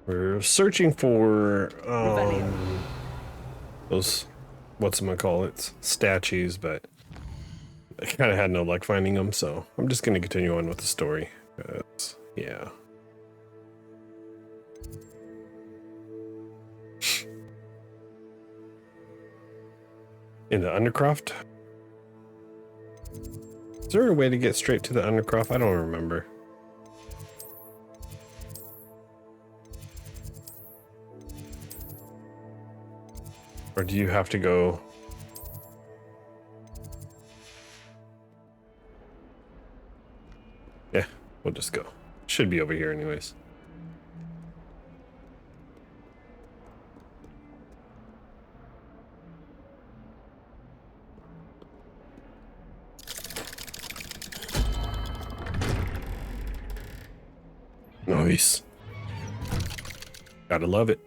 We're searching for Revelio. those whatchamacallits, statues, but I kind of had no luck finding them, so I'm just going to continue on with the story. Yeah. In the Undercroft? Is there a way to get straight to the Undercroft? I don't remember. Or do you have to go? Yeah, we'll just go. Should be over here anyways. Nice. Gotta love it.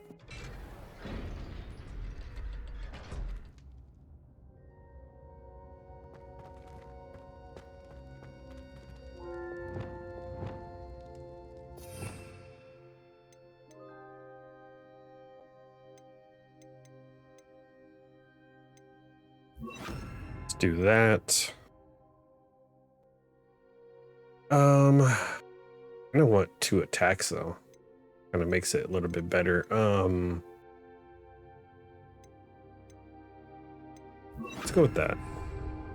Let's do that. I don't want 2 attacks though. Kind of makes it a little bit better. Let's go with that.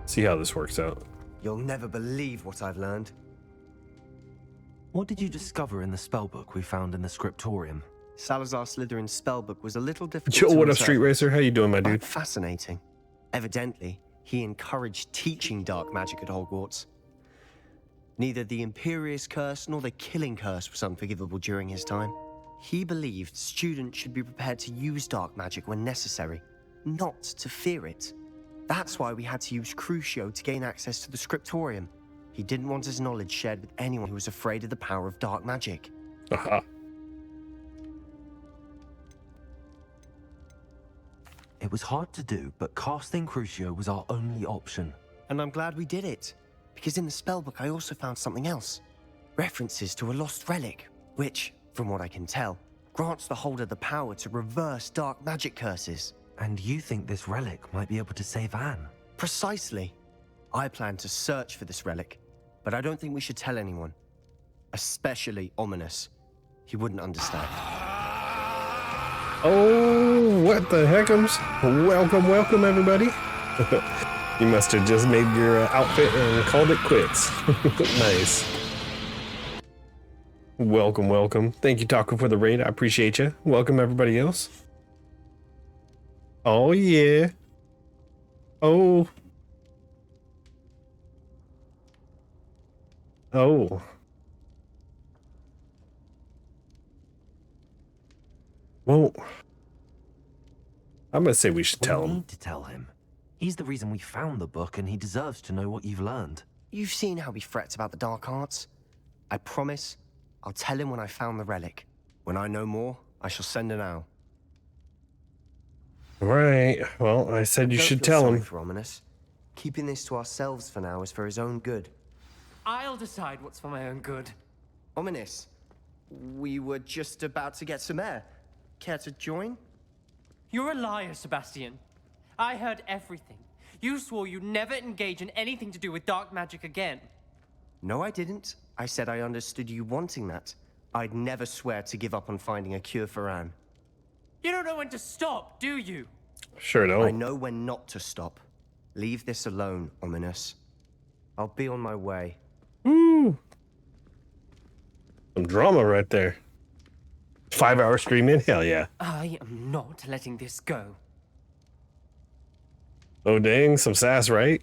See how this works out. You'll never believe what I've learned. What did you discover in the spellbook we found in the scriptorium? Salazar Slytherin's spellbook was a little difficult Joe, to what up, interpret, Street Racer? How you doing, my but dude? fascinating. Evidently, he encouraged teaching dark magic at Hogwarts. Neither the Imperious Curse nor the Killing Curse was unforgivable during his time. He believed students should be prepared to use dark magic when necessary, not to fear it. That's why we had to use Crucio to gain access to the scriptorium. He didn't want his knowledge shared with anyone who was afraid of the power of dark magic. Aha. It was hard to do, but casting Crucio was our only option. And I'm glad we did it, because in the spellbook I also found something else. References to a lost relic, which, from what I can tell, grants the holder the power to reverse dark magic curses. And you think this relic might be able to save Anne? Precisely. I plan to search for this relic, but I don't think we should tell anyone. Especially Ominous. He wouldn't understand. Oh, what the heckums? Welcome, welcome, everybody. You must have just made your outfit and called it quits. Nice. Welcome, welcome. Thank you, Taco, for the raid. I appreciate you. Welcome, everybody else. Oh, yeah. Oh. Oh. Well, I'm gonna say we should tell We him. need to tell him. He's the reason we found the book, and he deserves to know what you've learned. You've seen how he frets about the dark arts. I promise, I'll tell him when I found the relic. When I know more, I shall send an owl. Right. Well, I said you Don't should feel tell sorry him. for Ominous. Keeping this to ourselves for now is for his own good. I'll decide what's for my own good. Ominous, we were just about to get some air. Care to join? You're a liar, Sebastian. I heard everything. You swore you'd never engage in anything to do with dark magic again. No, I didn't. I said I understood you wanting that. I'd never swear to give up on finding a cure for Anne. You don't know when to stop, do you? Sure I don't. know when not to stop. Leave this alone, Ominous. I'll be on my way. Woo. Some drama right there. 5-hour stream in? Hell yeah. I am not letting this go. Oh dang, some sass, right?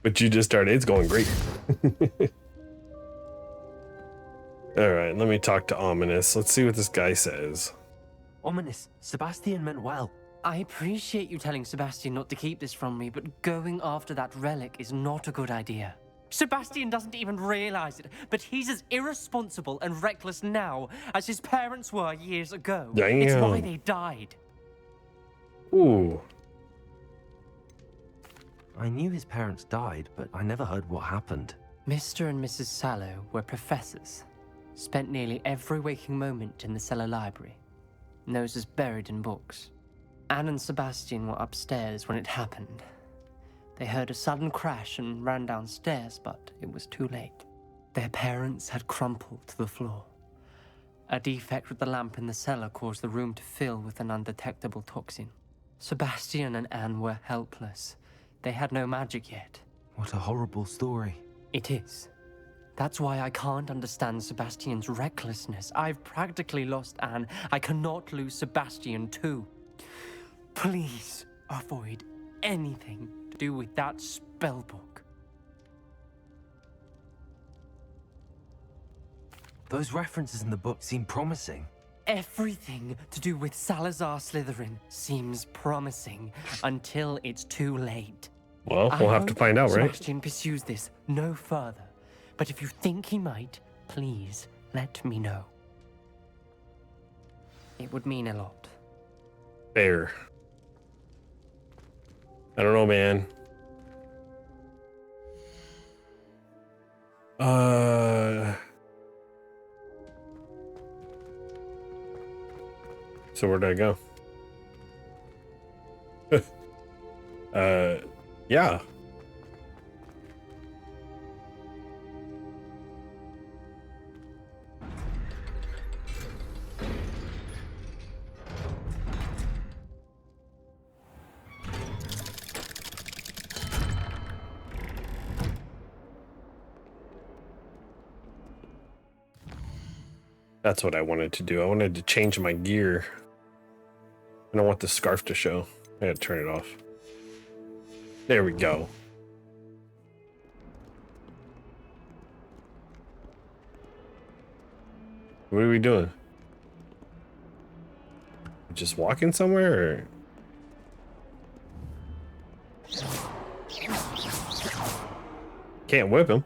But you just started. It's going great. Alright, let me talk to Ominous. Let's see what this guy says. Ominous, Sebastian meant well. I appreciate you telling Sebastian not to keep this from me, but going after that relic is not a good idea. Sebastian doesn't even realize it, but he's as irresponsible and reckless now as his parents were years ago. It's why Damn. they died. Ooh. I knew his parents died, but I never heard what happened. Mr. and Mrs. Sallow were professors. Spent nearly every waking moment in the cellar library. Noses buried in books. Anne and Sebastian were upstairs when it happened. They heard a sudden crash and ran downstairs, but it was too late. Their parents had crumpled to the floor. A defect with the lamp in the cellar caused the room to fill with an undetectable toxin. Sebastian and Anne were helpless. They had no magic yet. What a horrible story. It is. That's why I can't understand Sebastian's recklessness. I've practically lost Anne. I cannot lose Sebastian too. Please avoid anything to do with that spellbook. Those references in the book seem promising. Everything to do with Salazar Slytherin seems promising until it's too late. Well, we'll have to find out, right? Sebastian pursues this no further. But if you think he might, please let me know. It would mean a lot. Fair. I don't know, man. So where did I go? Yeah. That's what I wanted to do. I wanted to change my gear. I don't want the scarf to show. I gotta turn it off. There we go. What are we doing? Just walking somewhere, or? Can't whip him.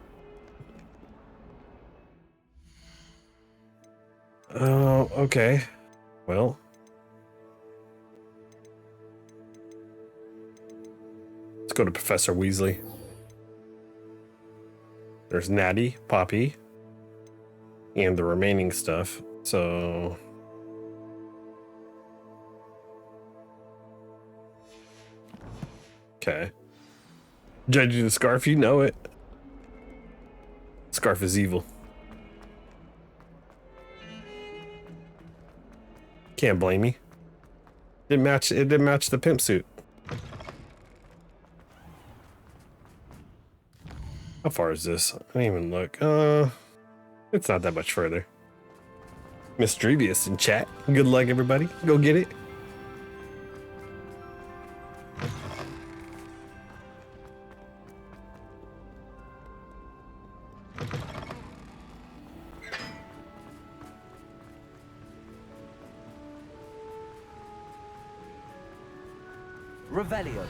Oh, okay. Well. Let's go to Professor Weasley. There's Natty, Poppy, and the remaining stuff. So... Okay. Judging the scarf, you know it. Scarf is evil. Can't blame me. It didn't match the pimp suit. How far is this? I didn't even look. It's not that much further. Mischievous in chat. Good luck, everybody. Go get it. Revelio.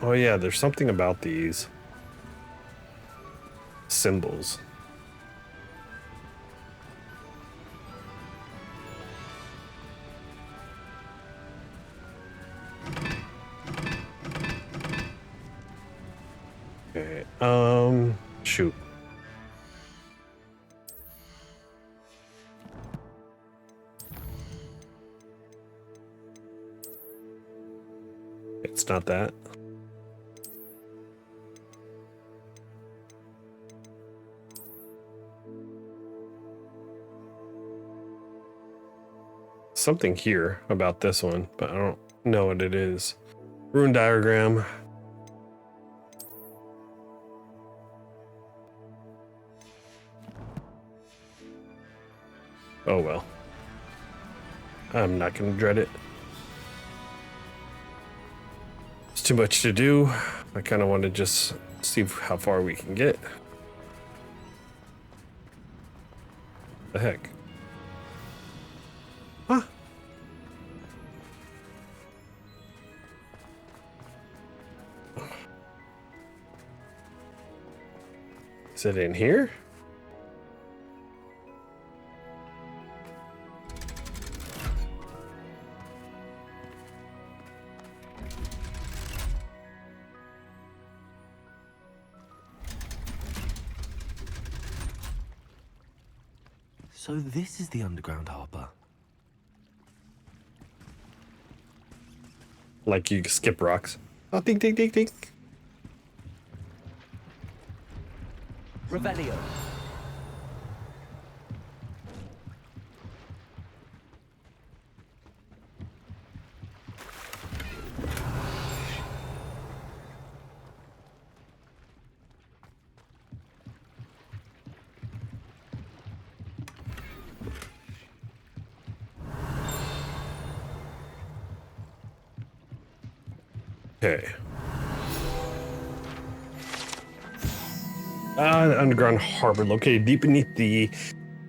Oh yeah, there's something about these symbols. Okay, shoot. It's not that. Something here about this one, but I don't know what it is. Rune diagram. Oh well. I'm not gonna dread it. It's too much to do. I kind of want to just see how far we can get. The heck? Huh? Is it in here? So this is the underground harbor. Like you skip rocks. Oh, ding, ding, ding, ding. Revelio. Okay. The underground harbor, located deep beneath the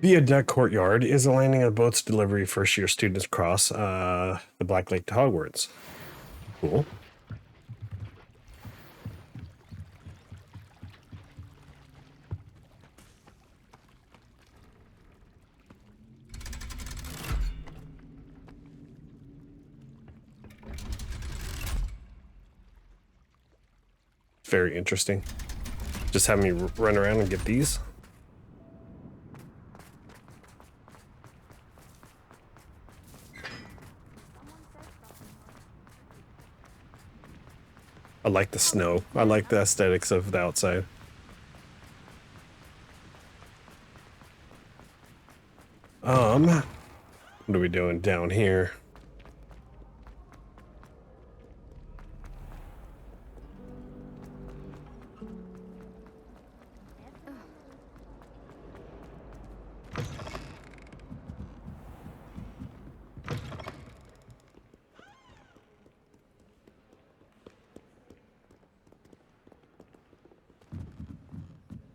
viaduct courtyard, is a landing of boats delivery first-year students across the Black Lake to Hogwarts. Cool. Very interesting. Just have me run around and get these. I like the snow. I like the aesthetics of the outside. What are we doing down here?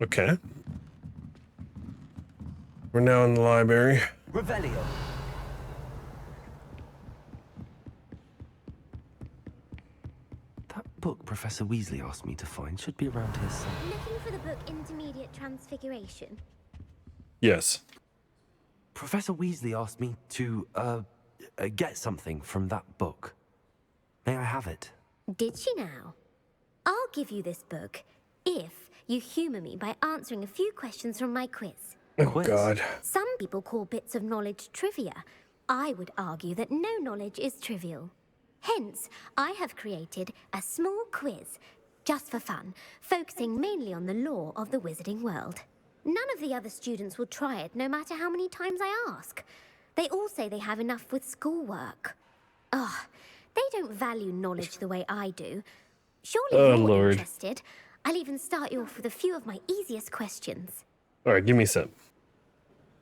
Okay. We're now in the library. Revelio. That book Professor Weasley asked me to find should be around here somewhere. Looking for the book Intermediate Transfiguration? Yes. Professor Weasley asked me to, get something from that book. May I have it? Did she now? I'll give you this book if you humor me by answering a few questions from my quiz. Oh, Quiz? God. Some people call bits of knowledge trivia. I would argue that no knowledge is trivial. Hence, I have created a small quiz, just for fun, focusing mainly on the lore of the wizarding world. None of the other students will try it, no matter how many times I ask. They all say they have enough with schoolwork. Ugh, they don't value knowledge the way I do. Surely Oh, you're Lord. interested. I'll even start you off with a few of my easiest questions. All right, give me some.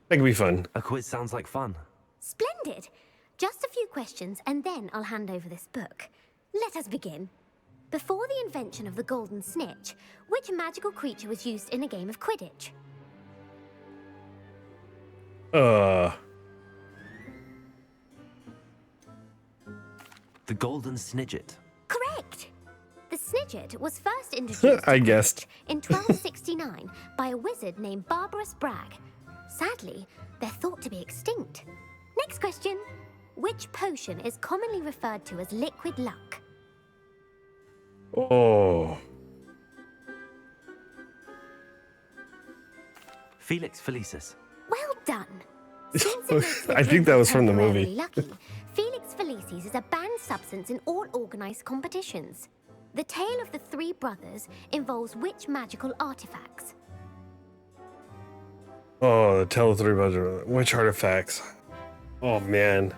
That could be fun. A quiz sounds like fun. Splendid! Just a few questions, and then I'll hand over this book. Let us begin. Before the invention of the golden snitch, which magical creature was used in a game of Quidditch? The Golden Snidget. Correct! The Snidget was first introduced I to guessed. Quidditch in 1269 by a wizard named Barbarous Bragg. Sadly, they're thought to be extinct. Next question. Which potion is commonly referred to as liquid luck? Oh. Felix Felicis. Well done. Since it makes the I think that was from the temporarily movie. Lucky, Felix Felicis is a banned substance in all organized competitions. The tale of the three brothers involves which magical artifacts? Oh, the Tell the Three Brothers. Which artifacts? Oh, man.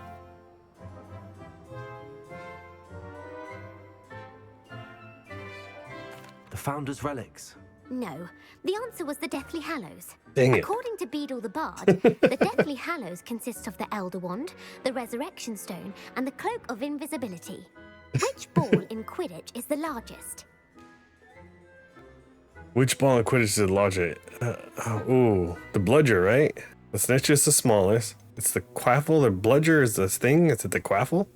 The Founder's Relics. No, the answer was the Deathly Hallows. Dang it. According to Beedle the Bard, the Deathly Hallows consists of the Elder Wand, the Resurrection Stone, and the Cloak of Invisibility. Which ball in Quidditch is the largest? Which ball in Quidditch is the largest? Ooh, the bludger, right? The snitch is the smallest. It's the quaffle. The bludger is the thing. Is it the quaffle?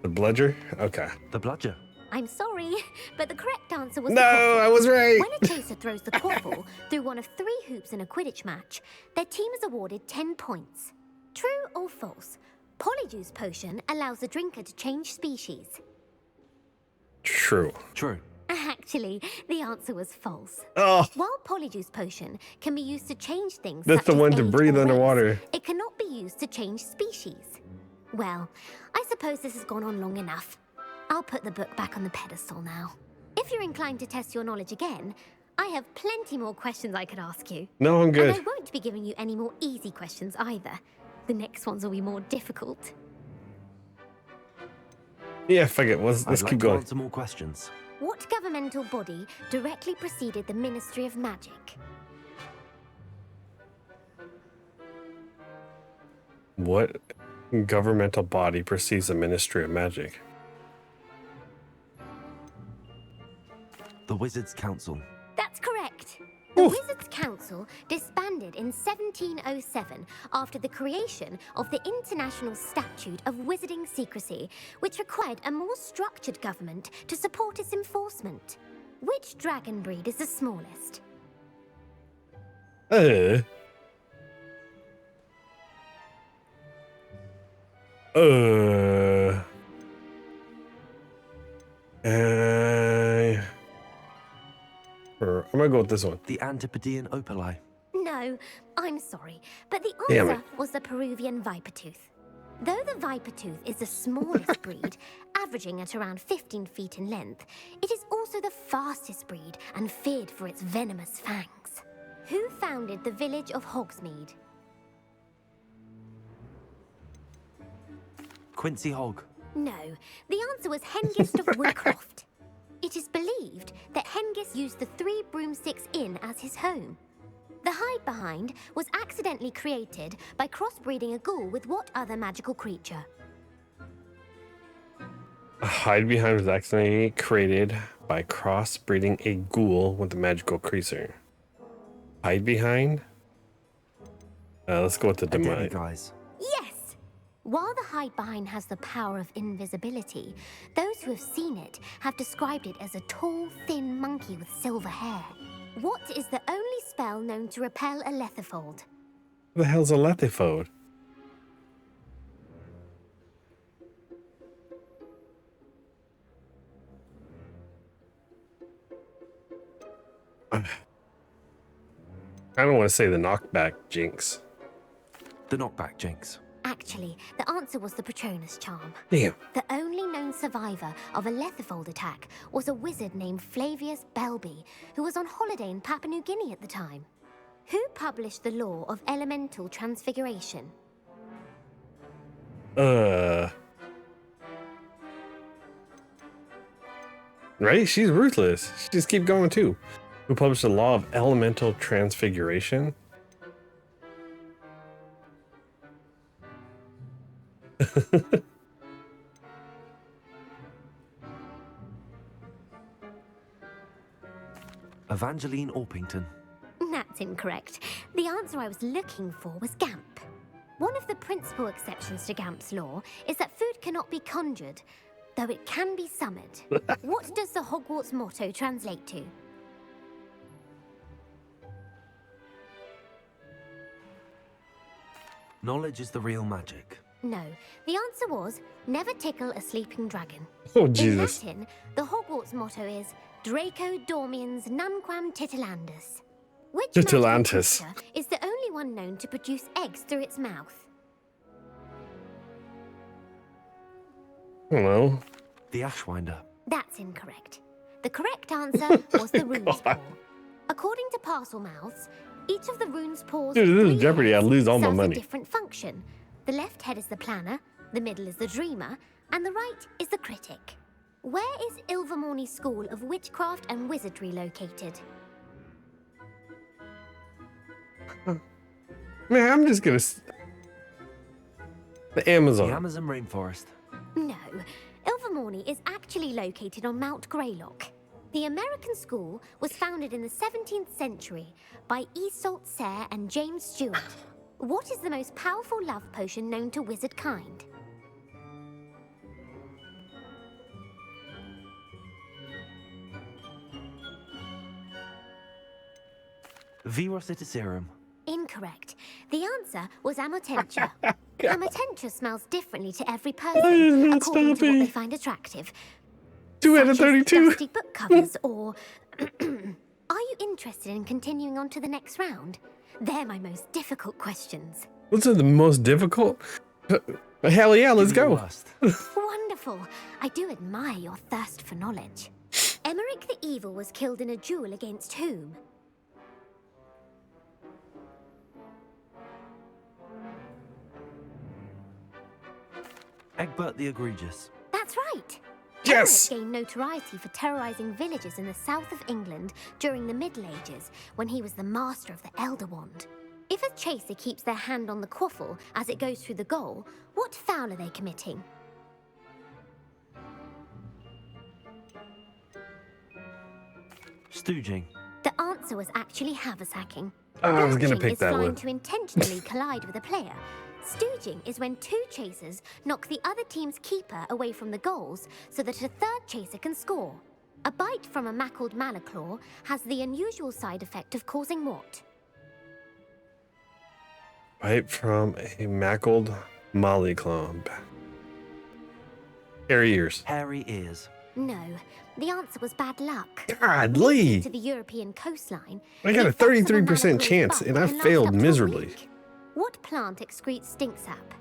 The bludger? Okay. The Bludger. I'm sorry, but the correct answer was No, the quaffle. I was right. When a chaser throws the quaffle through one of 3 hoops in a Quidditch match, their team is awarded 10 points. True or false? Polyjuice potion allows the drinker to change species. True. True. Actually, the answer was false. Oh, While Polyjuice Potion can be used to change things that's such the as one to age breathe or race, underwater. it cannot be used to change species. Well, I suppose this has gone on long enough. I'll put the book back on the pedestal now. If you're inclined to test your knowledge again, I have plenty more questions I could ask you. No, I'm And good. I won't be giving you any more easy questions either. The next ones will be more difficult. Yeah, fuck it. Let's I'd like keep to going. answer more questions. What governmental body directly preceded the Ministry of Magic? What governmental body precedes the Ministry of Magic? The Wizards' Council. That's correct. The Oof. Wizards' Council disbanded in 1707 after the creation of the International Statute of Wizarding Secrecy, which required a more structured government to support its enforcement. Which dragon breed is the smallest? Uh, I'm gonna go with this one. The Antipodean Opali. No, I'm sorry, but the Damn answer it. was the Peruvian Vipertooth. Though the Vipertooth is the smallest breed, averaging at around 15 feet in length, it is also the fastest breed and feared for its venomous fangs. Who founded the village of Hogsmeade? Quincy Hogg. No, the answer was Hengist of Woodcroft. It is believed that Hengist used the Three Broomsticks Inn as his home. The hide behind was accidentally created by crossbreeding a ghoul with what other magical creature? A hide behind was accidentally created by crossbreeding a ghoul with a magical creature. Hide behind? Let's go with the A demise. guys. Yes! While the hide behind has the power of invisibility, those who have seen it have described it as a tall, thin monkey with silver hair. What is the only spell known to repel a lethifold? What the hell's a lethifold? I don't want to say the knockback jinx. The knockback jinx. Actually, the answer was the Patronus charm. Damn. The only known survivor of a lethifold attack was a wizard named Flavius Belby, who was on holiday in Papua New Guinea at the time. Who published the law of elemental transfiguration? Right? She's ruthless. She just keep going too. Who published the law of elemental transfiguration? Evangeline Orpington. That's incorrect. The answer I was looking for was Gamp. One of the principal exceptions to Gamp's law is that food cannot be conjured, though it can be summoned. What does the Hogwarts motto translate to? Knowledge is the real magic. No, the answer was never tickle a sleeping dragon. Oh, Jesus. In Latin, the Hogwarts motto is Draco Dormiens Nunquam Titilandus. Which magical Titilantus. creature is the only one known to produce eggs through its mouth? I don't know. The Ashwinder. That's incorrect. The correct answer was the rune's paw. According to Parcelmouths, each of the rune's paws Dude, this is three Jeopardy. heads I'd lose all my serves money. a different function. The left head is the planner, the middle is the dreamer, and the right is the critic. Where is Ilvermorny School of Witchcraft and Wizardry located? Man, I'm just gonna. The Amazon. The Amazon rainforest. No, Ilvermorny is actually located on Mount Greylock. The American school was founded in the 17th century by Iseult Sayre and James Stewart. What is the most powerful love potion known to wizard kind? Virositiserum. Incorrect. The answer was Amotentia. Amotentia smells differently to every Why is person, it according to what stopping? they find attractive. 2 out of Such as 32. dusty book covers, or are you interested in continuing on to the next round? They're my most difficult questions. Those are the most difficult. Hell yeah, let's Give me the go. worst. Wonderful. I do admire your thirst for knowledge. Emmerich the Evil was killed in a duel against whom? Egbert the Egregious. That's right. Yes! Emmerich gained notoriety for terrorizing villages in the south of England during the Middle Ages, when he was the master of the Elder Wand. If a chaser keeps their hand on the quaffle as it goes through the goal, what foul are they committing? Stooging. The answer was actually haversacking. Oh, I was gonna Belching pick is that flying one. to intentionally collide with a player. Stooging is when two chasers knock the other team's keeper away from the goals so that a third chaser can score. A bite from a mackled malaclaw has the unusual side effect of causing what? Bite from a mackled mollyclomb. Hairy ears. Hairy ears. No, the answer was bad luck. Godly! To the European coastline, I got a the effects of 33% malaclaw's chance, bite and I can last failed up to a miserably. week. What plant excretes stink sap?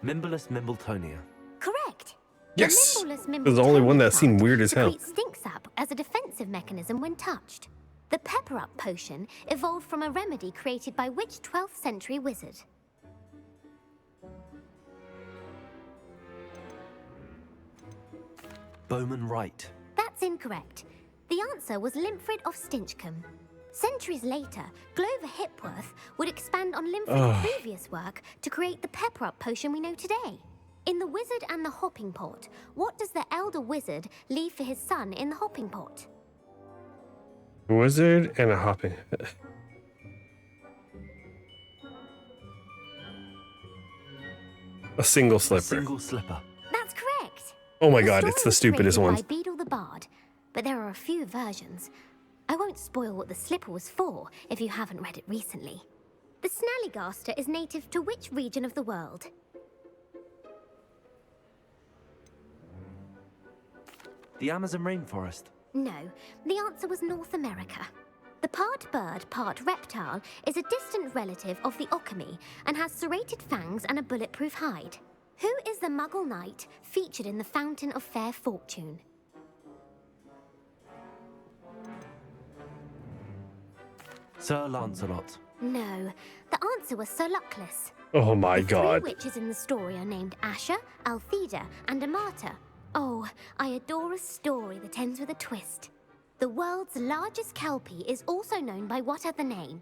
Mimblus Mimbletonia. Correct. Yes! The Mimblus There's the only one that Mimbletonia seemed plant weird as hell. secretes stink sap as a defensive mechanism when touched. The Pepper Up potion evolved from a remedy created by which 12th century wizard? Bowman Wright. That's incorrect. The answer was Limfrid of Stinchcombe. Centuries later, Glover Hipworth would expand on Limfrid's previous work to create the Pepper Up potion we know today. In The Wizard and the Hopping Pot, what does the elder wizard leave for his son in the hopping pot? Wizard and a hopping. A single slipper. Single slipper. That's correct. Oh my The god, story it's the was stupidest created one. by Beadle the Bard, but there are a few versions. I won't spoil what the slipper was for if you haven't read it recently. The Snallygaster is native to which region of the world? The Amazon rainforest. No, the answer was North America. The part bird, part reptile is a distant relative of the Occamy and has serrated fangs and a bulletproof hide. Who is the Muggle knight featured in the Fountain of Fair Fortune? Sir Lancelot. No, the answer was Sir Luckless. Oh my The god. three witches in the story are named Asher, Altheda, and Amata. Oh, I adore a story that ends with a twist. The world's largest kelpie is also known by what other name?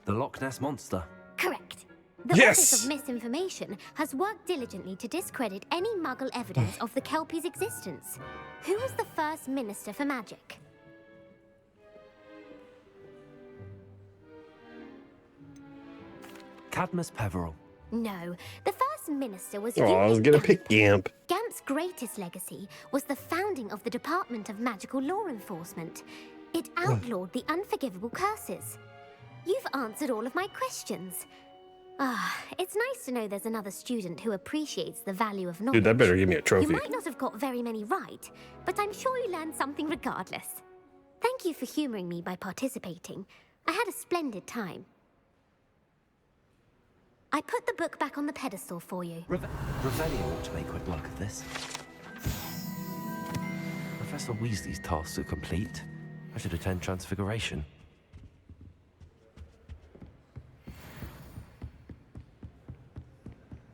The Loch Ness Monster. Correct. The Yes! Office of Misinformation has worked diligently to discredit any Muggle evidence of the kelpie's existence. Who was the first Minister for Magic? Cadmus Peveril. No, the first minister was Oh, I was Unic gonna Gamp. pick Gamp. Gamp's greatest legacy was the founding of the Department of Magical Law Enforcement. It outlawed the unforgivable curses. You've answered all of my questions. Ah, it's nice to know there's another student who appreciates the value of knowledge. Dude, that better give me a You trophy. might not have got very many right, but I'm sure you learned something regardless. Thank you for humoring me by participating. I had a splendid time. I put the book back on the pedestal for you. Revelio ought to make quick work of this. Professor Weasley's tasks are complete. I should attend Transfiguration.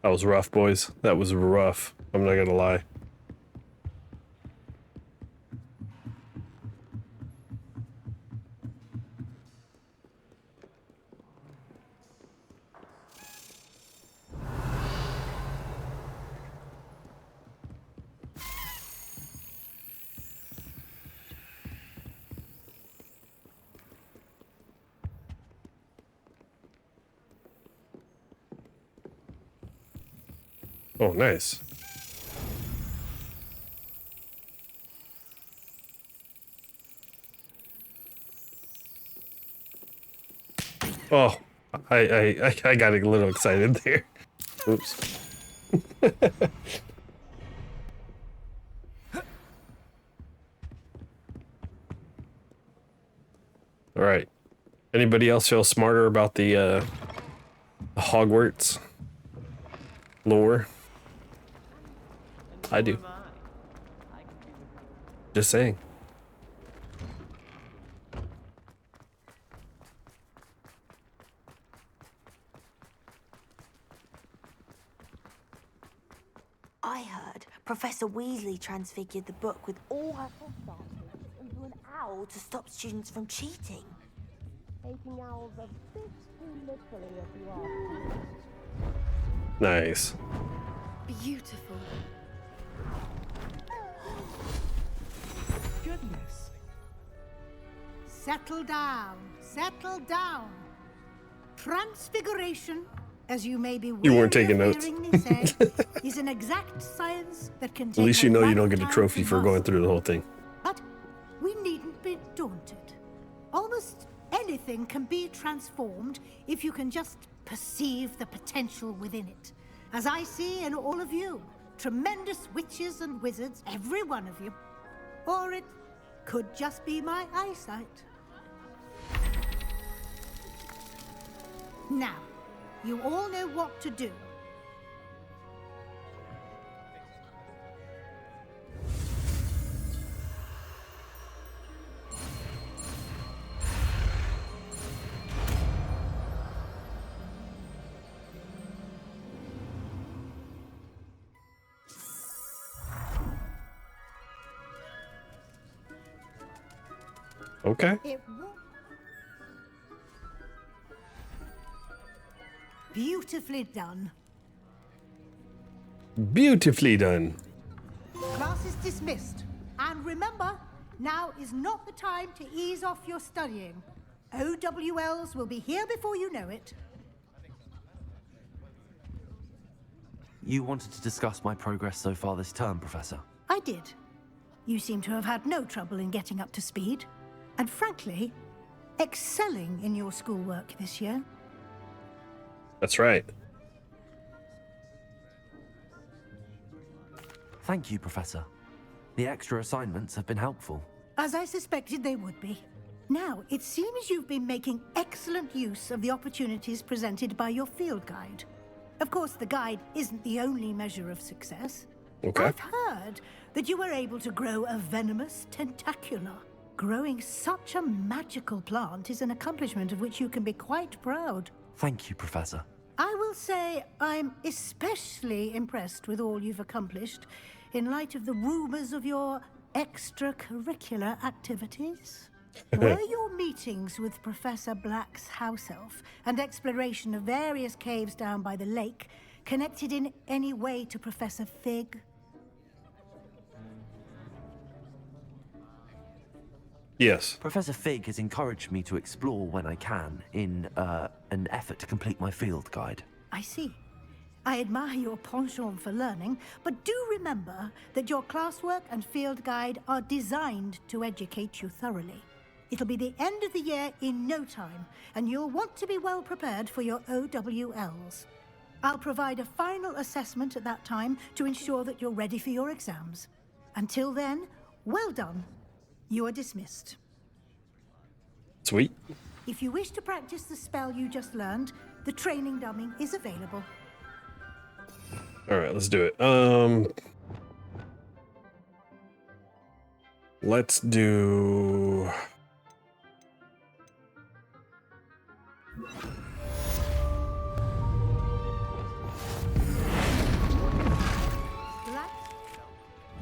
That was rough, boys. That was rough. I'm not gonna lie. Oh, nice. Oh, I got a little excited there. Oops. All right. Anybody else feel smarter about the Hogwarts lore? I do. Just saying. I heard Professor Weasley transfigured the book with all her fossils into an owl to stop students from cheating. Taking owls a bit too literally, if you ask me. Nice. Beautiful. Goodness. Settle down. Settle down. Transfiguration, as you may be You weren't taking weary of notes. hearing me say, is an exact science that can take At least you know you don't get a lifetime trophy to for going master. through the whole thing. But we needn't be daunted. Almost anything can be transformed if you can just perceive the potential within it. As I see in all of you, tremendous witches and wizards, every one of you. Or it could just be my eyesight. Now, you all know what to do. Okay. It won't. Beautifully done. Beautifully done. Class is dismissed. And remember, now is not the time to ease off your studying. OWLs will be here before you know it. You wanted to discuss my progress so far this term, Professor. I did. You seem to have had no trouble in getting up to speed. And frankly, excelling in your schoolwork this year. That's right. Thank you, Professor. The extra assignments have been helpful. As I suspected they would be. Now, it seems you've been making excellent use of the opportunities presented by your field guide. Of course, the guide isn't the only measure of success. Okay. I've heard that you were able to grow a venomous tentacula. Growing such a magical plant is an accomplishment of which you can be quite proud. Thank you, Professor. I will say I'm especially impressed with all you've accomplished in light of the rumors of your extracurricular activities. Were your meetings with Professor Black's house elf and exploration of various caves down by the lake connected in any way to Professor Fig? Yes. Professor Fig has encouraged me to explore when I can in an effort to complete my field guide. I see. I admire your penchant for learning, but do remember that your classwork and field guide are designed to educate you thoroughly. It'll be the end of the year in no time, and you'll want to be well prepared for your OWLs. I'll provide a final assessment at that time to ensure that you're ready for your exams. Until then, well done. You are dismissed. Sweet. If you wish to practice the spell you just learned, the training dummy is available. All right, let's do it. Let's do.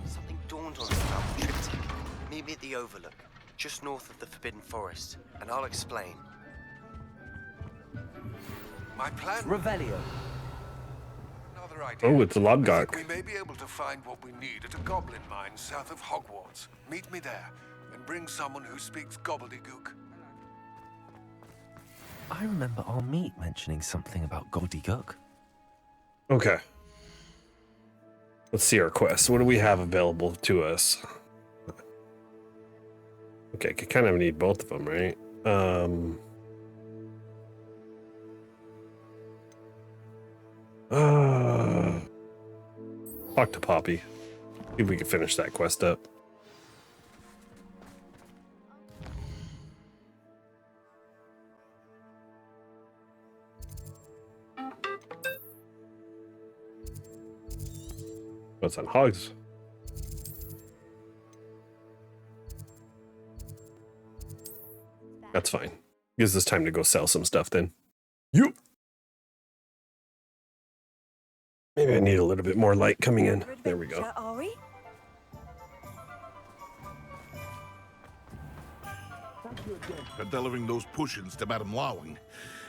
Something dawned on me about the triptych. Meet me at the Overlook, just north of the Forbidden Forest, and I'll explain. My plan. Revelio. Another idea. Oh, it's a I think Lodgok. we may be able to find what we need at a goblin mine south of Hogwarts. Meet me there, and bring someone who speaks gobbledygook. I remember our meet mentioning something about gobbledygook. Okay. Let's see our quests. What do we have available to us? Okay, kind of need both of them, right? Talk to Poppy. See if we can finish that quest up. What's on Hogs? That's fine. Gives us time to go sell some stuff then. You. Maybe I need a little bit more light coming in. There we go. Are we? Thank you again for delivering those potions to Madame Lawing.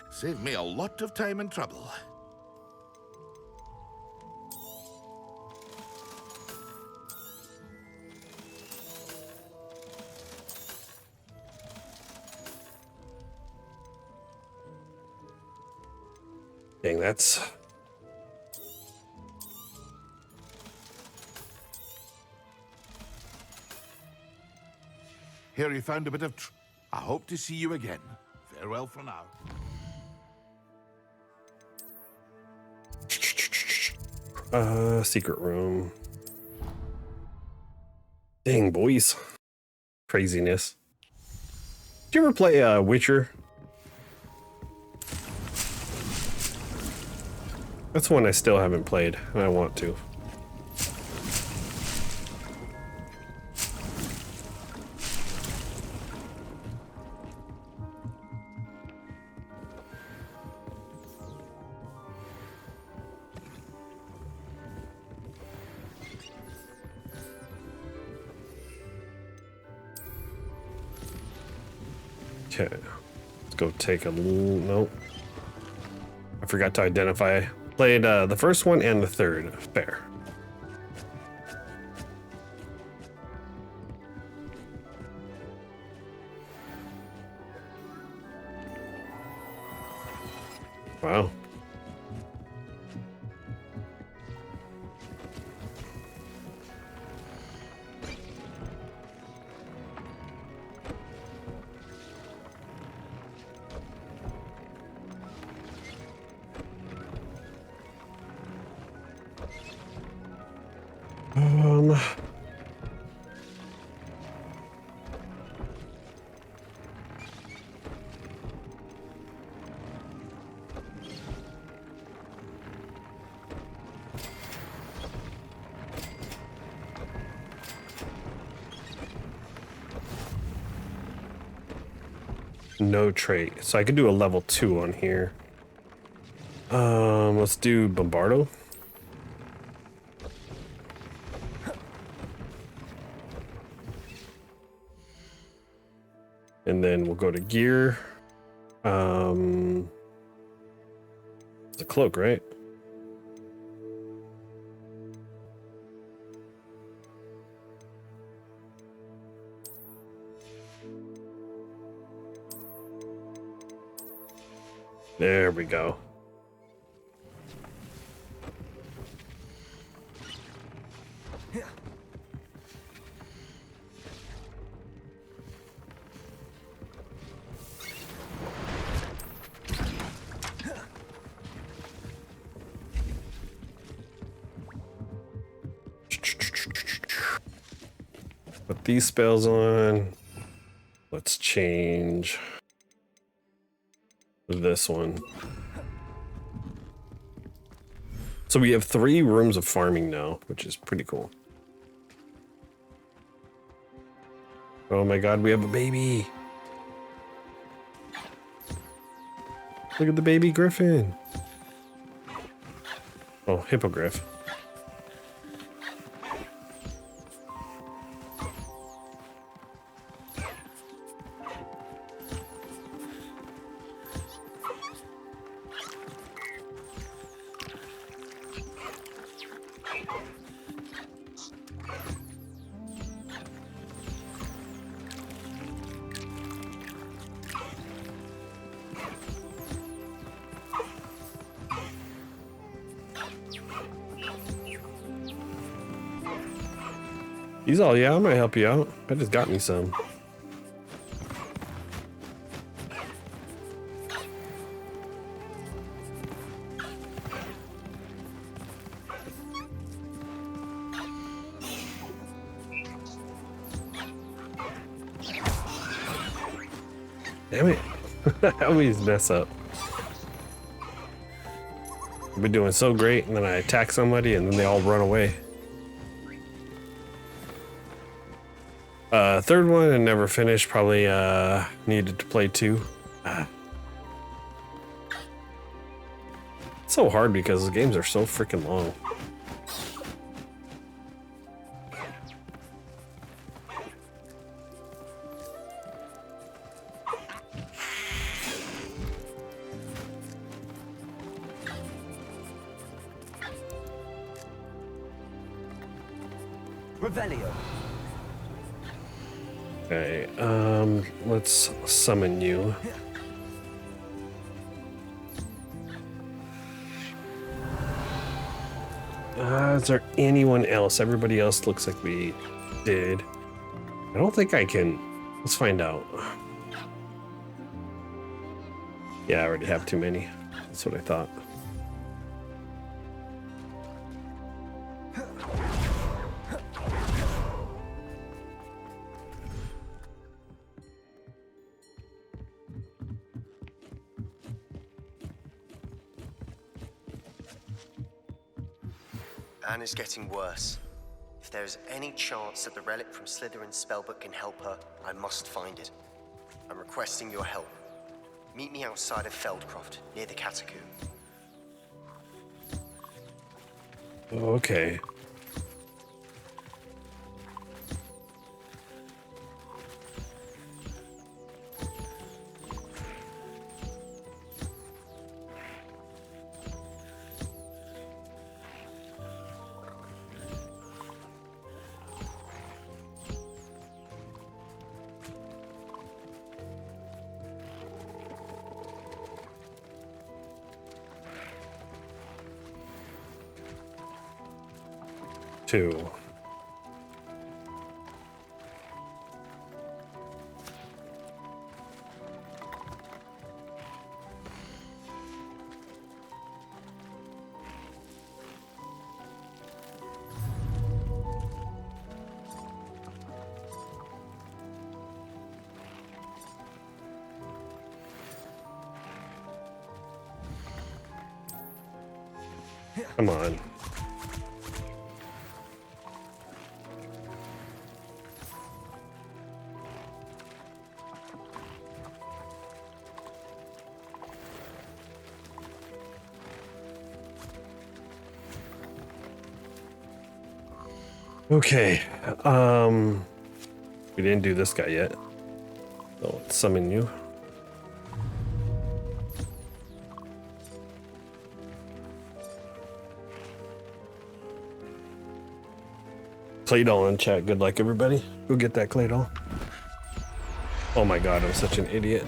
Saved me a lot of time and trouble. Dang, that's... Here you found a bit of I hope to see you again. Farewell for now. Secret room. Dang, boys. Craziness. Did you ever play Witcher? That's one I still haven't played, and I want to. Okay, let's go take a nope. I forgot to identify. Played the first one and the third. Fair. Wow. No trait, so I could do a level 2 on here. Let's do Bombardo. And then we'll go to gear. It's a cloak, right? There we go. Put these spells on. Let's change this one. So we have 3 rooms of farming now, which is pretty cool. Oh my god, we have a baby. Look at the baby griffin. Oh, Hippogriff. He's all, yeah, I might help you out. I just got me some. Damn it. I always mess up. I've been doing so great, and then I attack somebody, and then they all run away. Third one and never finished. Probably needed to play 2. It's so hard because the games are so freaking long. Revelio. Okay, let's summon you. Is there anyone else? Everybody else looks like we did. I don't think I can. Let's find out. Yeah, I already have too many. That's what I thought. Anna's getting worse. If there is any chance that the relic from Slytherin's spellbook can help her, I must find it. I'm requesting your help. Meet me outside of Feldcroft, near the catacomb. Okay. Two. Come on. Okay, we didn't do this guy yet. So let's summon you. Clay doll in chat. Good luck, everybody. Go get that clay doll. Oh my god, I'm such an idiot.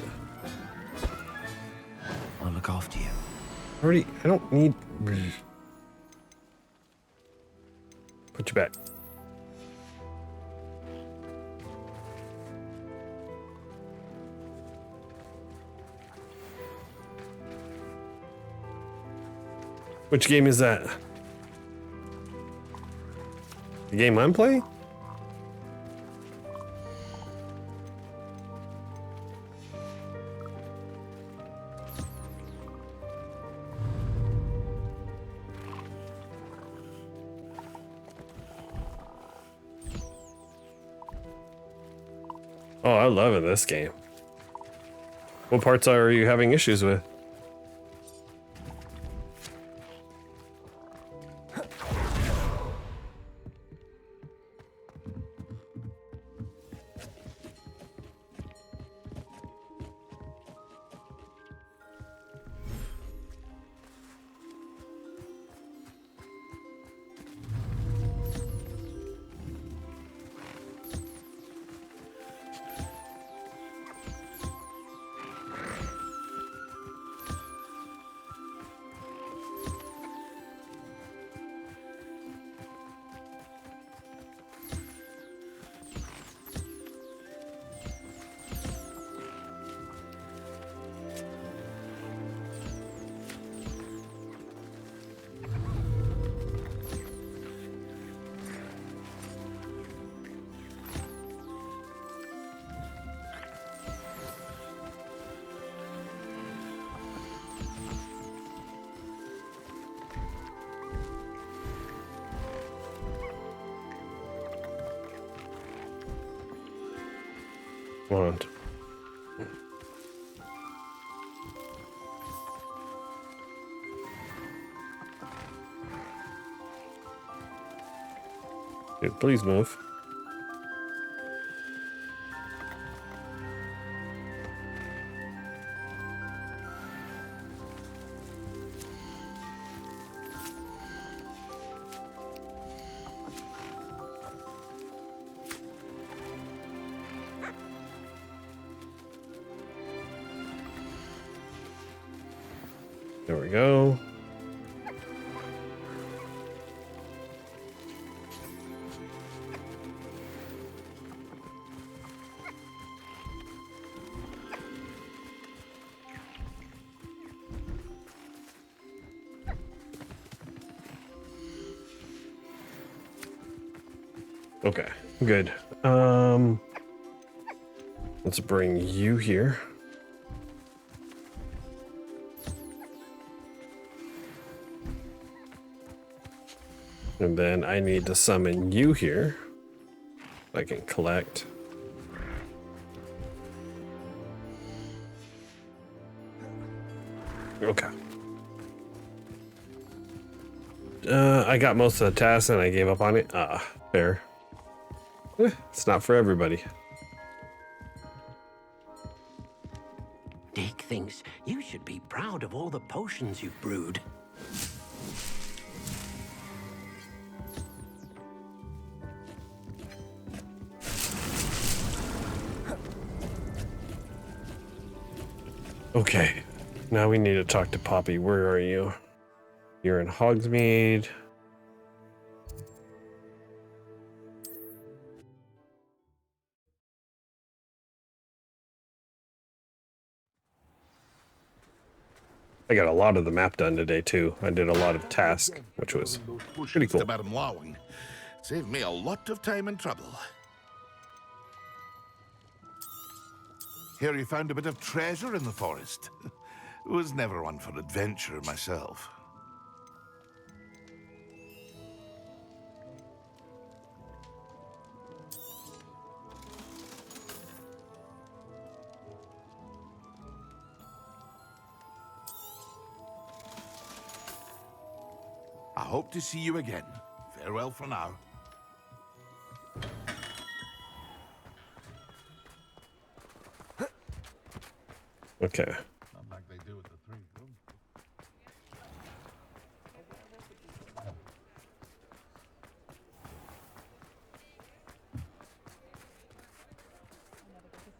I'll look after you. I don't need. Put you back. Which game is that? The game I'm playing? Oh, I love this game. What parts are you having issues with? wand. Dude, please move. There we go. Okay, good. Let's bring you here. And then I need to summon you here. I can collect. Okay. I got most of the tasks and I gave up on it. Fair. It's not for everybody. Dick thinks you should be proud of all the potions you've brewed. Okay. Now we need to talk to Poppy. Where are you? You're in Hogsmeade. I got a lot of the map done today too. I did a lot of tasks, which was pretty cool. To Madam Lowing. Saved me a lot of time and trouble. Hear you found a bit of treasure in the forest. Was never one for adventure myself. I hope to see you again. Farewell for now. Okay. Not like they do at the three Brooms.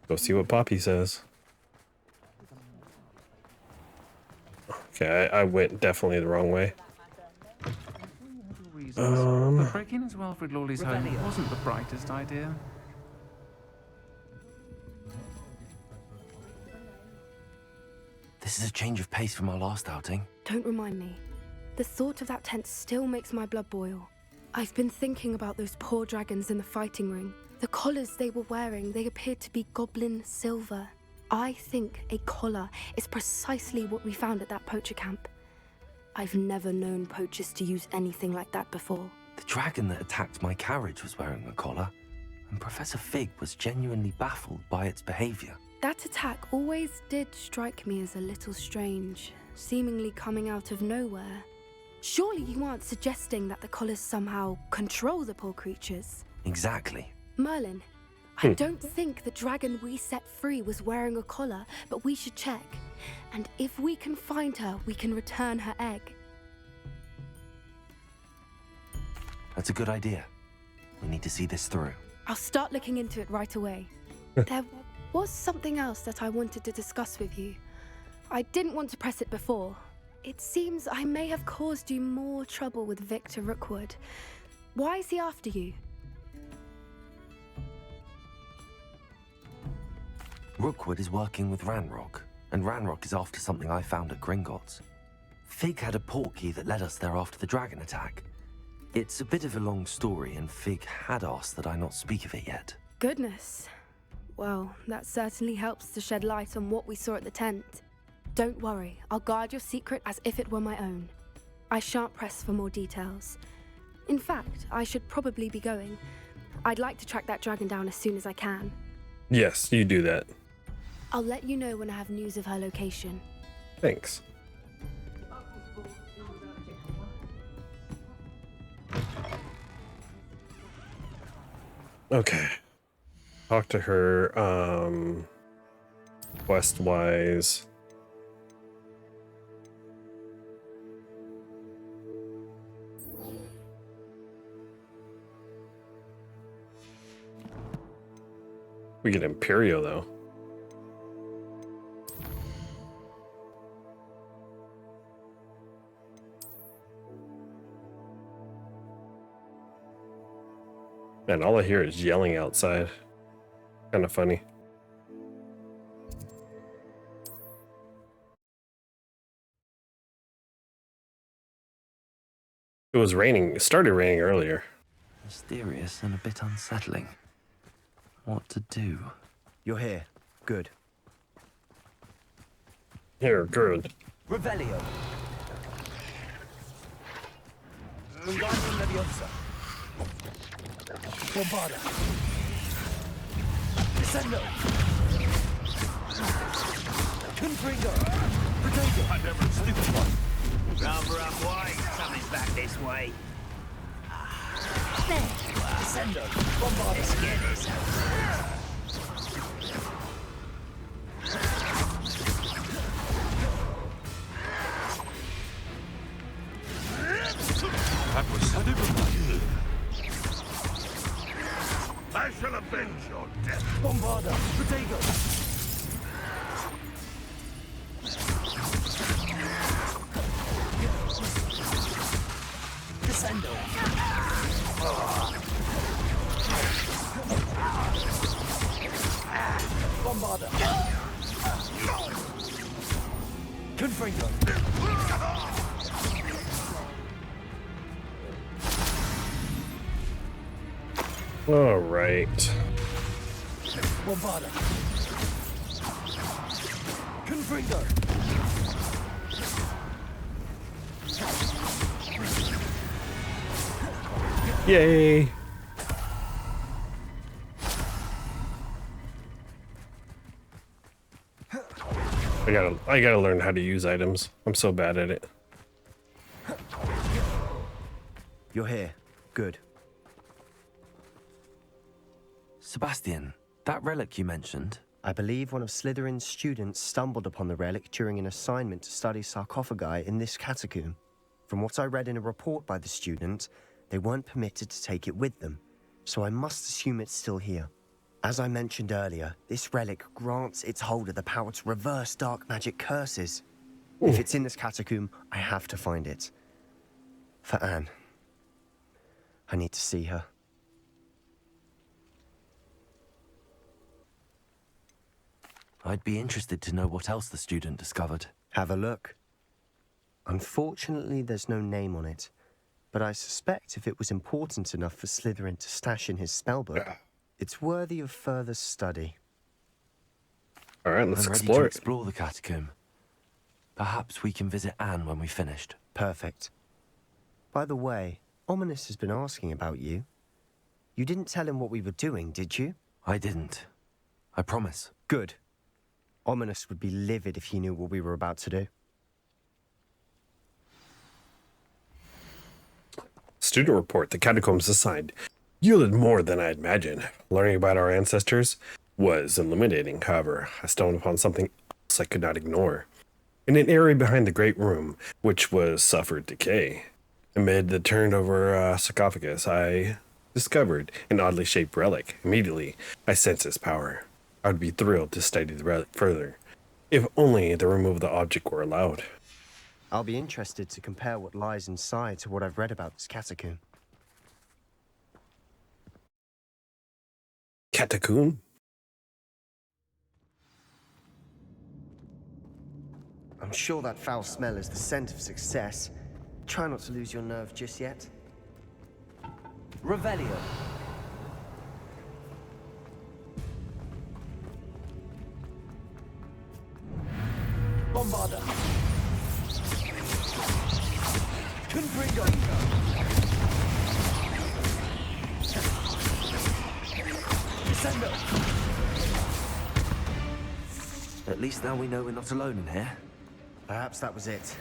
Go see what Poppy says. Okay, I went definitely the wrong way. But breaking into Alfred Lawley's home wasn't the brightest idea. This is a change of pace from our last outing. Don't remind me. The thought of that tent still makes my blood boil. I've been thinking about those poor dragons in the fighting ring. The collars they were wearing, they appeared to be goblin silver. I think a collar is precisely what we found at that poacher camp. I've never known poachers to use anything like that before. The dragon that attacked my carriage was wearing a collar, and Professor Fig was genuinely baffled by its behavior. That attack always did strike me as a little strange, seemingly coming out of nowhere. Surely you aren't suggesting that the collars somehow control the poor creatures? Exactly. Merlin, I don't think the dragon we set free was wearing a collar, but we should check. And if we can find her, we can return her egg. That's a good idea. We need to see this through. I'll start looking into it right away. There was something else that I wanted to discuss with you. I didn't want to press it before. It seems I may have caused you more trouble with Victor Rookwood. Why is he after you? Rookwood is working with Ranrock, and Ranrock is after something I found at Gringotts. Fig had a portkey that led us there after the dragon attack. It's a bit of a long story, and Fig had asked that I not speak of it yet. Goodness. Well, that certainly helps to shed light on what we saw at the tent. Don't worry, I'll guard your secret as if it were my own. I shan't press for more details. In fact, I should probably be going. I'd like to track that dragon down as soon as I can. Yes, you do that. I'll let you know when I have news of her location. Thanks. Okay. Talk to her, quest-wise. We get Imperial, though. Man, all I hear is yelling outside. Kind of funny. It was raining. It started raining earlier. Mysterious and a bit unsettling. What to do? You're here. Good. Here, good. Revelio. Wingardium Leviosa. Bombarda. Descendo. Confringo. Protego. I never stupid one. Rather unwise. Something's back this way. Descendo. Bombarda. Let's get this over. That was sudden. I shall avenge your death. Bombarda. Protego. Descendo. Bombarda. Confringo. All right. Bombarda. Confringo. Yay. I gotta learn how to use items. I'm so bad at it. You're here. Good. Sebastian, that relic you mentioned. I believe one of Slytherin's students stumbled upon the relic during an assignment to study sarcophagi in this catacomb. From what I read in a report by the student, they weren't permitted to take it with them, so I must assume it's still here. As I mentioned earlier, this relic grants its holder the power to reverse dark magic curses. Ooh. If it's in this catacomb, I have to find it. For Anne. I need to see her. I'd be interested to know what else the student discovered. Have a look. Unfortunately, there's no name on it, but I suspect if it was important enough for Slytherin to stash in his spellbook, it's worthy of further study. All right, let's I'm ready explore to it. explore the catacomb. Perhaps we can visit Anne when we finished. Perfect. By the way, Ominous has been asking about you. You didn't tell him what we were doing, did you? I didn't. I promise. Good. Ominous would be livid if he knew what we were about to do. Student report. The catacombs assigned yielded more than I had imagined. Learning about our ancestors was illuminating. However, I stumbled upon something else I could not ignore. In an area behind the great room, which was suffered decay, amid the turned over sarcophagus, I discovered an oddly shaped relic. Immediately, I sensed its power. I would be thrilled to study the relic further, if only the removal of the object were allowed. I'll be interested to compare what lies inside to what I've read about this catacomb. Catacomb? I'm sure that foul smell is the scent of success. Try not to lose your nerve just yet. Revelio. Bombarda. Confringo. Descendo. At least now we know we're not alone in here. Perhaps that was it.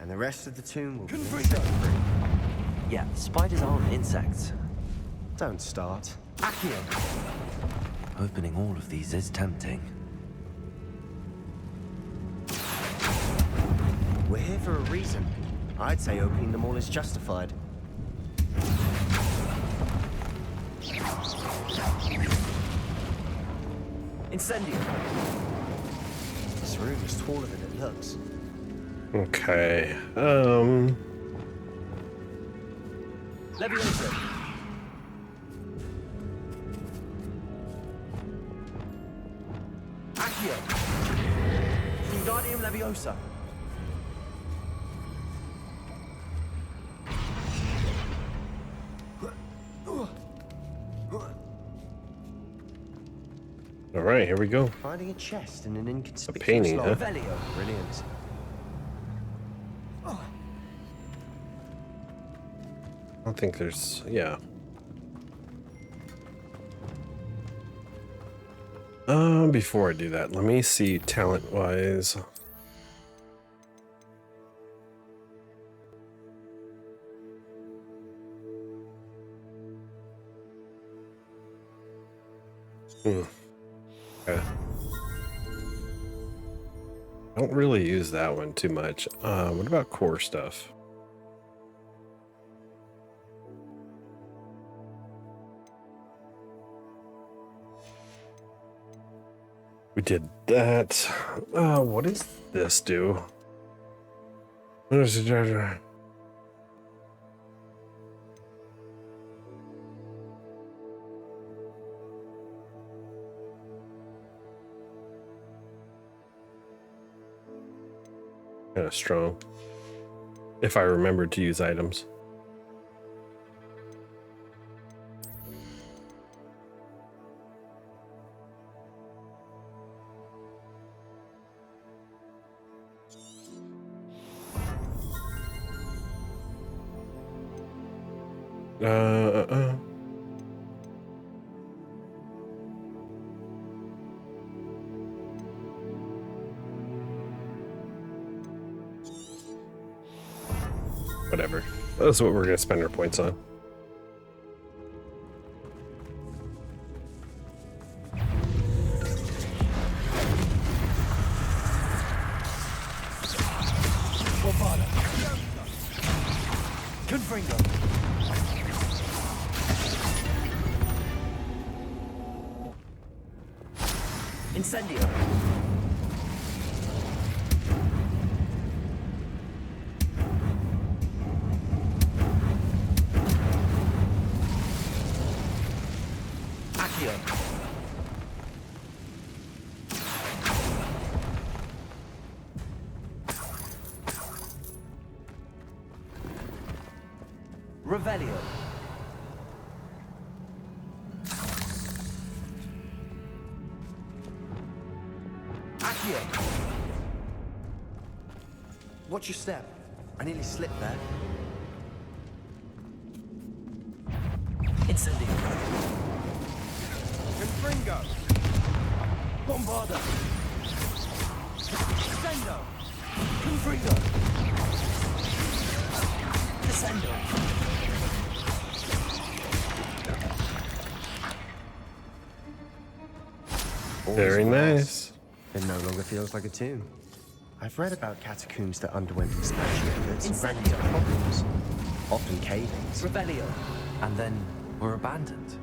And the rest of the tomb will be Confringo. insect-free. Yeah, spiders aren't insects. Don't start. Accio! Opening all of these is tempting. We're here for a reason. I'd say opening them all is justified. Incendio! This room is taller than it looks. Okay. Leviosa! Accio! Wingardium Leviosa! All right, here we go. Finding a chest in an inconspicuous painting, log. huh? Brilliant. I don't think there's, yeah. Before I do that, let me see talent-wise. Okay. I don't really use that one too much. What about core stuff? We did that. What does this do? What is it? Kind of strong. If I remembered to use items. Whatever. That's what we're gonna spend our points on. Confringo! Incendio! Accio! Revelio! Accio! Watch your step. I nearly slipped there. Incendio! Confringo! Bombarda! Descendo! Confringo! Descendo! Very nice. It no longer feels like a tomb. I've read about catacombs that underwent expansion efforts and ran into problems, often cave-ins. Revelio! And then were abandoned.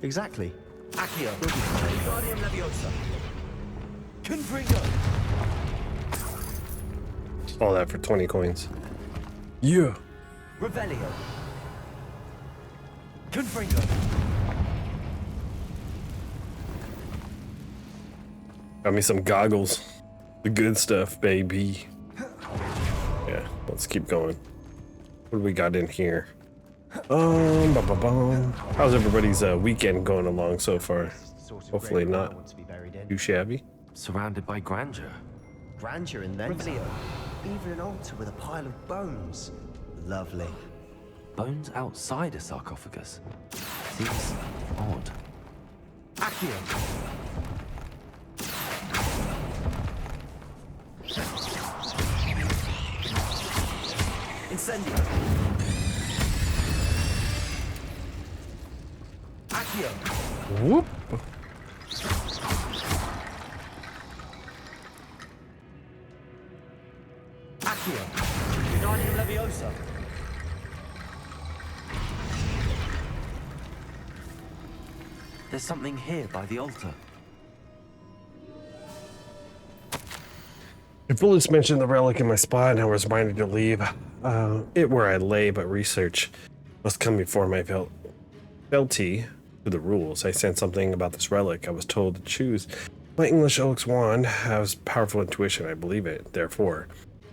Exactly. Accio! We'll be fine. Wingardium Leviosa! Confringo! All that for 20 coins. Yeah. Revelio! Confringo! Got me some goggles. The good stuff, baby. Yeah, let's keep going. What do we got in here? How's everybody's weekend going along so far? Hopefully not too shabby. Surrounded by grandeur. Grandeur and then some. Even an altar with a pile of bones. Lovely. Bones outside a sarcophagus. Seems odd. Accio! Incendio. Accio. Whoop. Accio. Wingardium Leviosa. There's something here by the altar. If Felix mentioned the relic in my spot and I was minded to leave it where I lay, but research must come before my fealty to the rules. I sensed something about this relic. I was told to choose my English Oak's wand has powerful intuition. I believe it. Therefore,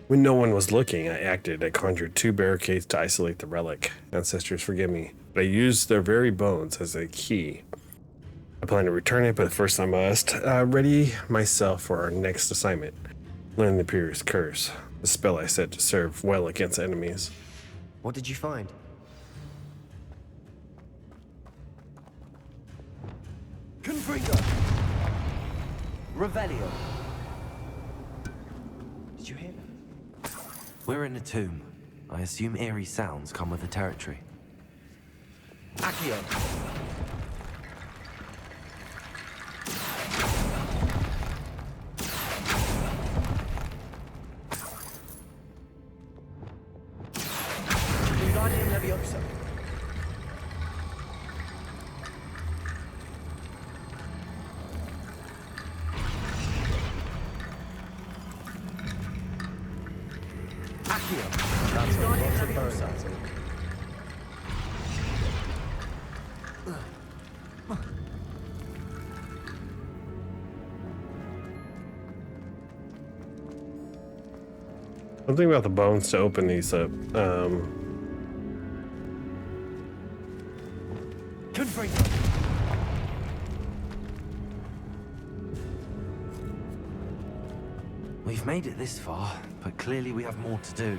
when no one was looking, I acted. I conjured 2 barricades to isolate the relic. Ancestors, forgive me, but I used their very bones as a key. I plan to return it, but first I must ready myself for our next assignment. Learn the Imperious Curse, the spell I said to serve well against enemies. What did you find? Confringo. Revelio. Did you hear that? We're in a tomb. I assume eerie sounds come with the territory. Accio. Wingardium Leviosa. Accio. That's Wingardium Leviosa. Something about the bones to open these up. Confringo. We've made it this far, but clearly we have more to do.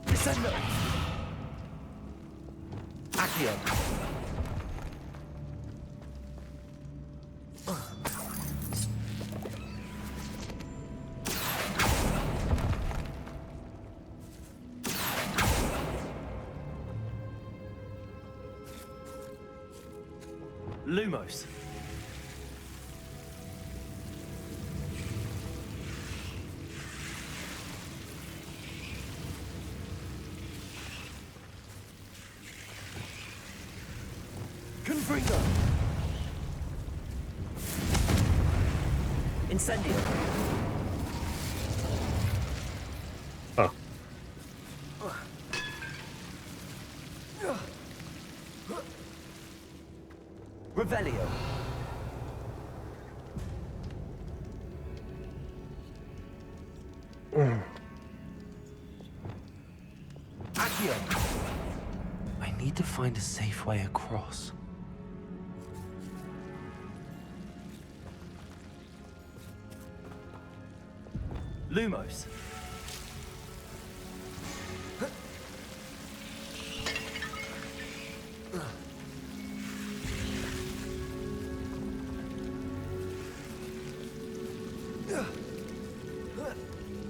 Descendo. Accio. Lumos. Confringo. Incendio. Oh. Revelio. Accio. I need to find a safe way across. Lumos.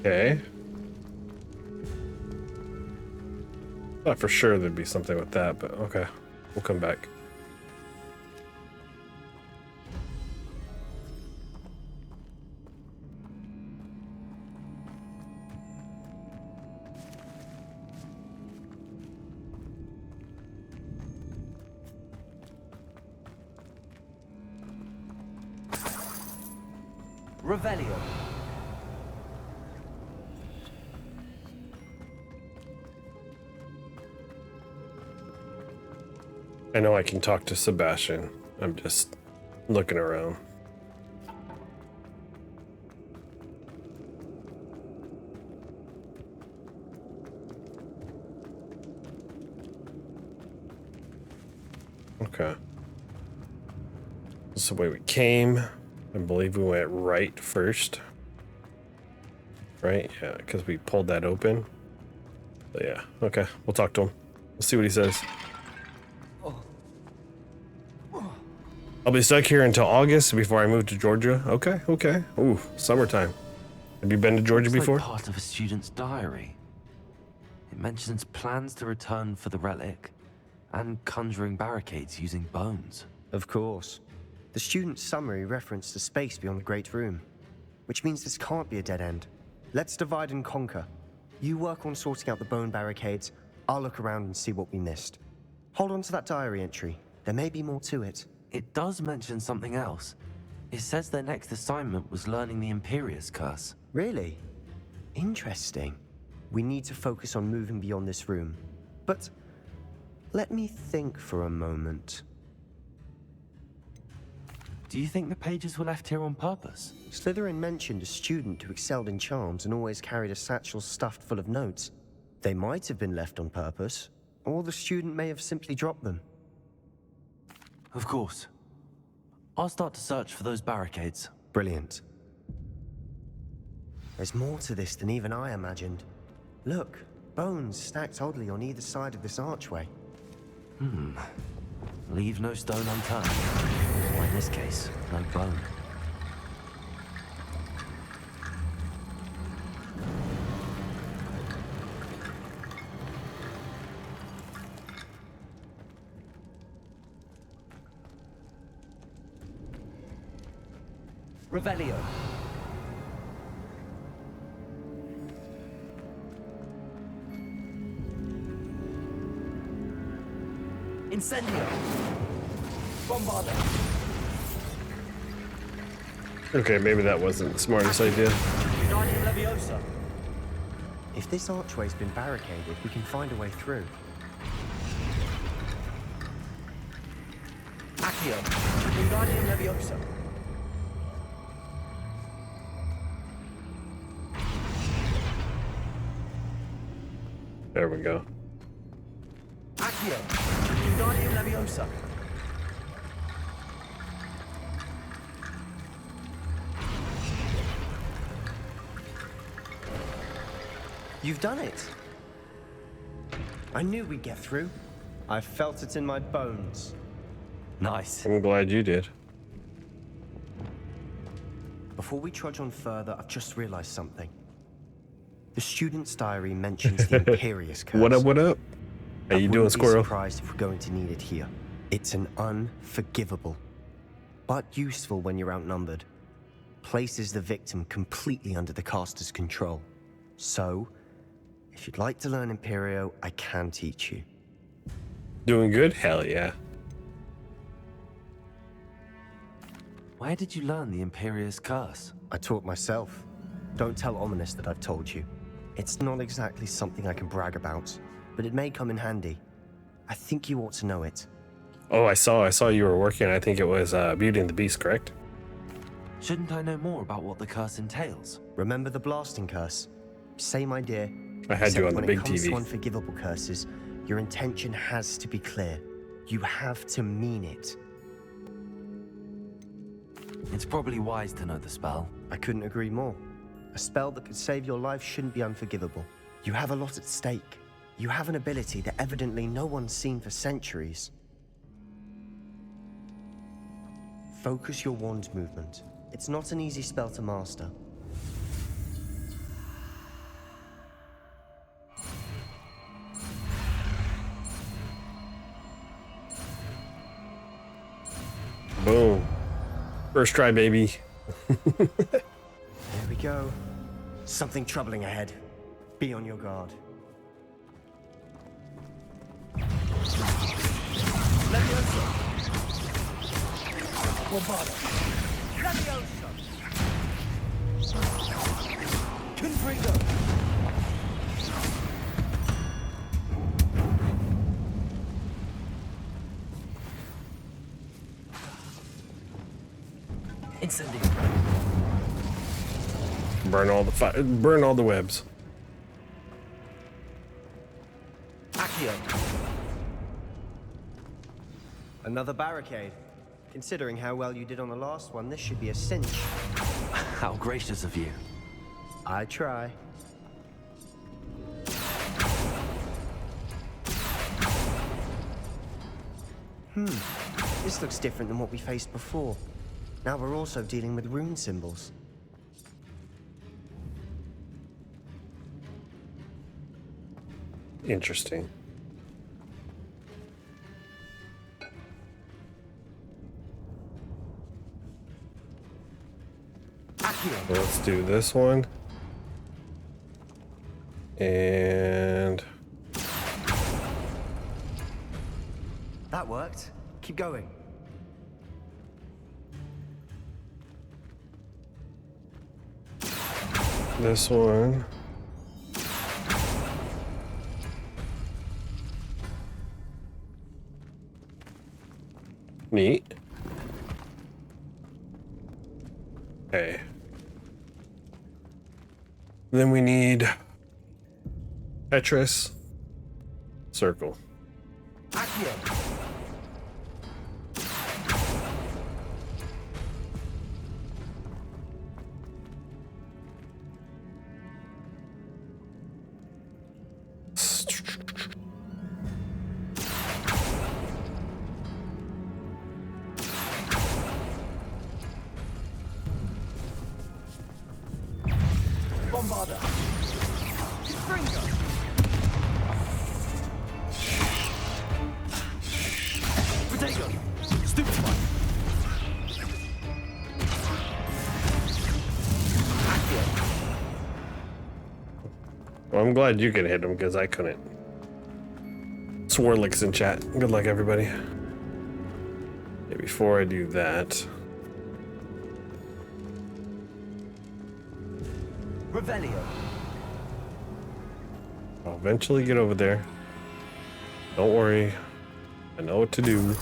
Okay. Thought for sure there'd be something with that, but okay. We'll come back. Revelio. I know I can talk to Sebastian. I'm just looking around. Okay. This is the way we came. I believe we went right first. Right? Yeah, because we pulled that open. So yeah, okay. We'll talk to him. We'll see what he says. I'll be stuck here until August before I move to Georgia. Okay, okay. Ooh, summertime. Have you been to Georgia It's before? like part of a student's diary. It mentions plans to return for the relic and conjuring barricades using bones. Of course. The student's summary referenced a space beyond the Great Room, which means this can't be a dead end. Let's divide and conquer. You work on sorting out the bone barricades. I'll look around and see what we missed. Hold on to that diary entry. There may be more to it. It does mention something else. It says their next assignment was learning the Imperious Curse. Really? Interesting. We need to focus on moving beyond this room. But let me think for a moment. Do you think the pages were left here on purpose? Slytherin mentioned a student who excelled in charms and always carried a satchel stuffed full of notes. They might have been left on purpose, or the student may have simply dropped them. Of course. I'll start to search for those barricades. Brilliant. There's more to this than even I imagined. Look, bones stacked oddly on either side of this archway. Leave no stone unturned. Or in this case, no bone. Revelio. Incendio. Bombarda. Okay, maybe that wasn't the smartest idea. Guardian Leviosa. If this archway's been barricaded, we can find a way through. Accio. Guardian Leviosa. There we go. Accio. Guardian Leviosa. You've done it. I knew we'd get through. I felt it in my bones. Nice. I'm glad you did. Before we trudge on further, I've just realized something. The student's diary mentions the Imperious Curse. What up, what up? How you doing, Squirrel? I wouldn't be surprised if we're going to need it here. It's an unforgivable, but useful when you're outnumbered. Places the victim completely under the caster's control. So, if you'd like to learn Imperio, I can teach you. Doing good? Hell yeah. Where did you learn the Imperious Curse? I taught myself. Don't tell Ominous that I've told you. It's not exactly something I can brag about, but it may come in handy. I think you ought to know it. Oh, I saw you were working. I think it was Beauty and the Beast, correct? Shouldn't I know more about what the curse entails? Remember the blasting curse? Same idea. I had you on the big When it comes TV. to unforgivable curses, your intention has to be clear. You have to mean it. It's probably wise to know the spell. I couldn't agree more. A spell that could save your life shouldn't be unforgivable. You have a lot at stake. You have an ability that evidently no one's seen for centuries. Focus your wand movement. It's not an easy spell to master. Boom. First try, baby. There we go. Something troubling ahead. Be on your guard. Leviosa. Bombarda. Leviosa. Confringo. Incendio. Burn all the webs. Accio. Another barricade. Considering how well you did on the last one, this should be a cinch. How gracious of you. I try. This looks different than what we faced before. Now we're also dealing with rune symbols. Interesting. Let's do this one. And that worked. Keep going. this one. Neat. Okay. Then we need Tetris circle. Well, I'm glad you could hit him because I couldn't. Swirlix in chat. Good luck, everybody. Okay, before I do that, Revelio. I'll eventually get over there. Don't worry. I know what to do.